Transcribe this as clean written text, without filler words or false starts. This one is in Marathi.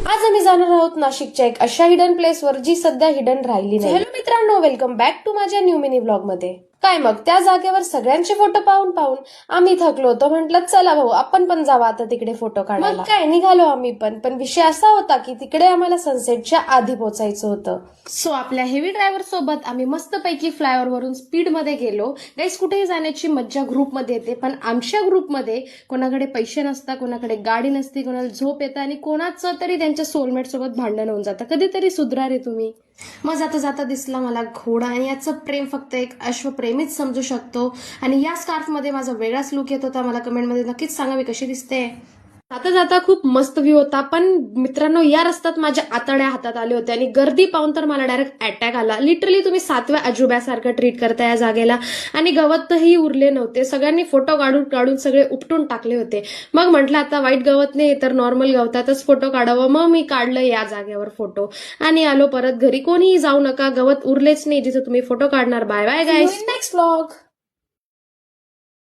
आज आम्ही जाणार आहोत नाशिकच्या एक अशा हिडन प्लेसवर जी सध्या हिडन राहिली नाही. हॅलो मित्रांनो, वेलकम बॅक टू माझ्या न्यू मिनी ब्लॉग मध्ये. काय मग त्या जागेवर सगळ्यांचे फोटो पाहून आम्ही थकलो होतो. म्हटलं चला भाऊ आपण पण जावा आता तिकडे फोटो काढायला. मग काय निघालो आम्ही पण विषय असा होता की तिकडे आम्हाला सनसेटच्या आधी पोहोचायचं होतं. सो आपल्या हेवी ड्रायव्हर सोबत आम्ही मस्तपैकी फ्लायओव्हर वरून स्पीड मध्ये गेलो. गाईस कुठेही जाण्याची मज्जा ग्रुपमध्ये येते, पण आमच्या ग्रुपमध्ये कोणाकडे पैसे नसतात, कोणाकडे गाडी नसते, कोणाला झोप येतं आणि कोणाचं तरी त्यांच्या सोलमेट सोबत भांडण होऊन जातं. कधीतरी सुधरा रे तुम्ही. मग जाता जाता दिसला मला घोडा आणि याचं प्रेम फक्त एक अश्वप्रेमीच समजू शकतो. आणि या स्कार्फ मध्ये माझा वेगळाच लुक येत होता. मला कमेंटमध्ये नक्कीच सांगा मी कशी दिसते. जाता जाता खूप मस्त व्ह्यू होता, पण मित्रांनो या रस्त्यात माझ्या आतड्या हातात आले होते आणि गर्दी पाहून तर मला डायरेक्ट अटॅक आला. लिटरली तुम्ही 7व्या अजुब्यासारखं ट्रीट करता या जागेला. आणि गवतही उरले नव्हते, सगळ्यांनी फोटो काढून सगळे उपटून टाकले होते. मग म्हटलं आता वाईट गवत नाही तर नॉर्मल गवतातच फोटो काढावं. मग मी काढलं या जागेवर फोटो आणि आलो परत घरी. कोणीही जाऊ नका, गवत उरलेच नाही जिथे तुम्ही फोटो काढणार. बाय बाय गाईस, नेक्स्ट व्लॉग.